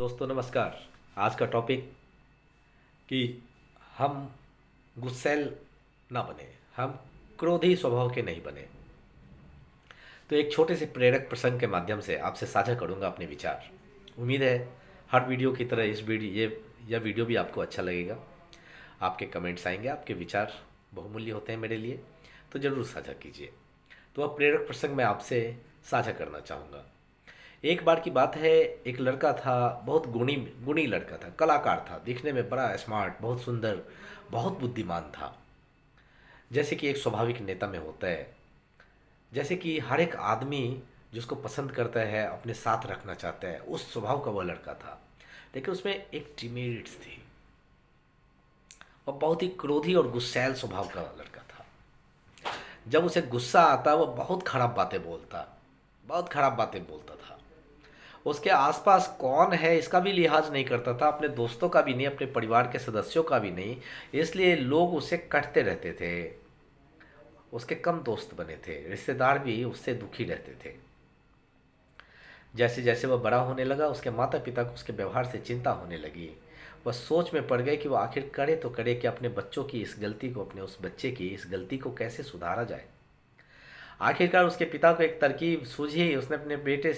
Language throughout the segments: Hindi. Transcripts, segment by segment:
दोस्तों नमस्कार। आज का टॉपिक कि हम गुस्सैल ना बने, हम क्रोधी स्वभाव के नहीं बने। तो एक छोटे से प्रेरक प्रसंग के माध्यम से आपसे साझा करूंगा अपने विचार। उम्मीद है हर वीडियो की तरह इस वीडियो ये यह वीडियो भी आपको अच्छा लगेगा। आपके कमेंट्स आएंगे, आपके विचार बहुमूल्य होते हैं मेरे लिए, तो ज़रूर साझा कीजिए। तो वह प्रेरक प्रसंग मैं आपसे साझा करना चाहूँगा। एक बार की बात है, एक लड़का था, बहुत गुणी गुणी लड़का था, कलाकार था, दिखने में बड़ा स्मार्ट, बहुत सुंदर, बहुत बुद्धिमान था। जैसे कि एक स्वाभाविक नेता में होता है, जैसे कि हर एक आदमी जिसको पसंद करता है, अपने साथ रखना चाहता है, उस स्वभाव का वह लड़का था। लेकिन उसमें एक डिमेरिट्स थी, और बहुत ही क्रोधी और गुस्सैल स्वभाव का लड़का था। जब उसे गुस्सा आता वह बहुत खराब बातें बोलता, बहुत खराब बातें बोलता था। उसके आसपास कौन है इसका भी लिहाज नहीं करता था, अपने दोस्तों का भी नहीं, अपने परिवार के सदस्यों का भी नहीं। इसलिए लोग उसे कटते रहते थे। उसके कम दोस्त बने थे, रिश्तेदार भी उससे दुखी रहते थे। जैसे जैसे वह बड़ा होने लगा, उसके माता पिता को उसके व्यवहार से चिंता होने लगी। वह सोच में पड़ गए कि वह आखिर करे तो करे कि अपने बच्चों की इस गलती को, अपने उस बच्चे की इस गलती को कैसे सुधारा जाए। आखिरकार उसके पिता को एक तरकीब सूझी। उसने अपने बेटे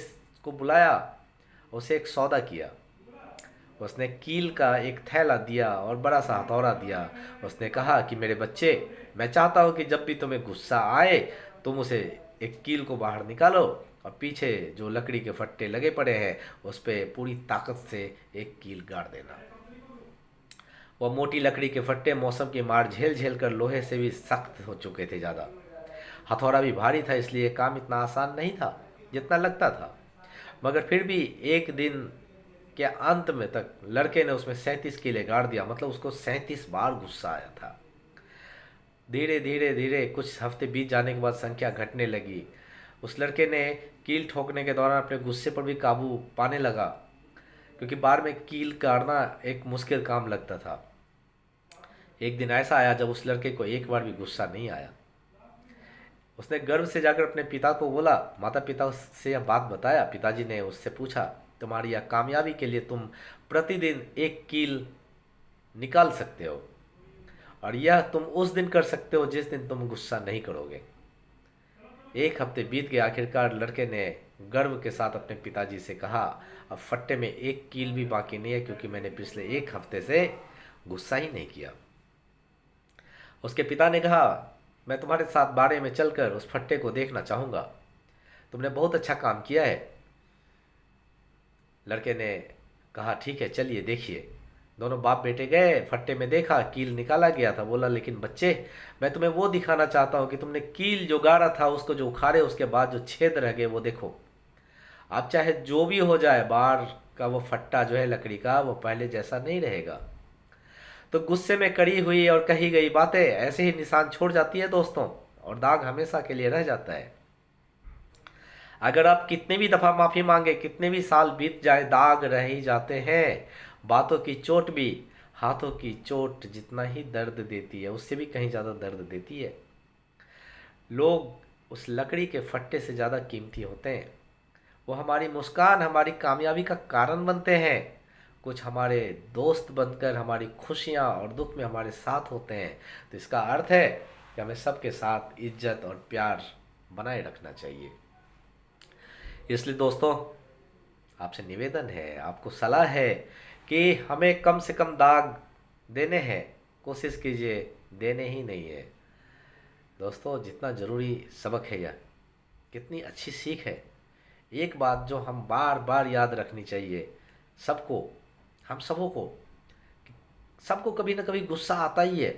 को बुलाया, उसे एक सौदा किया। उसने कील का एक थैला दिया और बड़ा सा हथौड़ा दिया। उसने कहा कि मेरे बच्चे, मैं चाहता हूँ कि जब भी तुम्हें गुस्सा आए, तुम उसे एक कील को बाहर निकालो और पीछे जो लकड़ी के फट्टे लगे पड़े हैं उस पर पूरी ताकत से एक कील गाड़ देना। वह मोटी लकड़ी के फट्टे मौसम की मार झेल झेल कर लोहे से भी सख्त हो चुके थे ज़्यादा। हथौड़ा भी भारी था, इसलिए काम इतना आसान नहीं था जितना लगता था। मगर फिर भी एक दिन के अंत में तक लड़के ने उसमें 37 कीले गाड़ दिया। मतलब उसको 37 बार गुस्सा आया था। धीरे धीरे धीरे कुछ हफ्ते बीत जाने के बाद संख्या घटने लगी। उस लड़के ने कील ठोकने के दौरान अपने गुस्से पर भी काबू पाने लगा, क्योंकि बार में कील गाड़ना एक मुश्किल काम लगता था। एक दिन ऐसा आया जब उस लड़के को एक बार भी गुस्सा नहीं आया। उसने गर्व से जाकर अपने पिता को बोला, माता पिता से यह बात बताया। पिताजी ने उससे पूछा, तुम्हारी यह कामयाबी के लिए तुम प्रतिदिन एक कील निकाल सकते हो, और यह तुम उस दिन कर सकते हो जिस दिन तुम गुस्सा नहीं करोगे। एक हफ्ते बीत गए। आखिरकार लड़के ने गर्व के साथ अपने पिताजी से कहा, अब फट्टे में एक कील भी बाकी नहीं है, क्योंकि मैंने पिछले एक हफ्ते से गुस्सा ही नहीं किया। उसके पिता ने कहा, मैं तुम्हारे साथ बाड़े में चलकर उस फट्टे को देखना चाहूँगा, तुमने बहुत अच्छा काम किया है। लड़के ने कहा, ठीक है चलिए देखिए। दोनों बाप बेटे गए, फट्टे में देखा, कील निकाला गया था। बोला, लेकिन बच्चे, मैं तुम्हें वो दिखाना चाहता हूँ कि तुमने कील जो गाड़ा था उसको जो उखाड़े, उसके बाद जो छेद रह गए वो देखो। आप चाहे जो भी हो जाए, बार का वो फट्टा जो है लकड़ी का, वो पहले जैसा नहीं रहेगा। तो गुस्से में करी हुई और कही गई बातें ऐसे ही निशान छोड़ जाती है दोस्तों, और दाग हमेशा के लिए रह जाता है। अगर आप कितने भी दफ़ा माफ़ी मांगे, कितने भी साल बीत जाए, दाग रह ही जाते हैं। बातों की चोट भी हाथों की चोट जितना ही दर्द देती है, उससे भी कहीं ज़्यादा दर्द देती है। लोग उस लकड़ी के फट्टे से ज़्यादा कीमती होते हैं। वो हमारी मुस्कान, हमारी कामयाबी का कारण बनते हैं। कुछ हमारे दोस्त बनकर हमारी खुशियाँ और दुख में हमारे साथ होते हैं। तो इसका अर्थ है कि हमें सबके साथ इज्जत और प्यार बनाए रखना चाहिए। इसलिए दोस्तों, आपसे निवेदन है, आपको सलाह है कि हमें कम से कम दाग देने हैं, कोशिश कीजिए देने ही नहीं है। दोस्तों, जितना ज़रूरी सबक है यह, कितनी अच्छी सीख है। एक बात जो हम बार बार याद रखनी चाहिए सबको, हम सबों को, सबको कभी ना कभी गुस्सा आता ही है।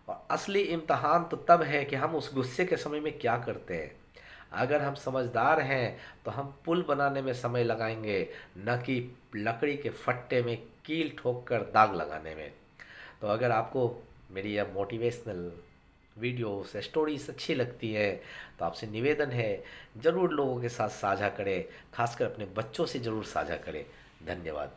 और असली इम्तहान तो तब है कि हम उस गुस्से के समय में क्या करते हैं। अगर हम समझदार हैं तो हम पुल बनाने में समय लगाएंगे, न कि लकड़ी के फट्टे में कील ठोक कर दाग लगाने में। तो अगर आपको मेरी यह मोटिवेशनल वीडियोस स्टोरीज अच्छी लगती है तो आपसे निवेदन है, ज़रूर लोगों के साथ साझा करें, खासकर अपने बच्चों से ज़रूर साझा करें। धन्यवाद।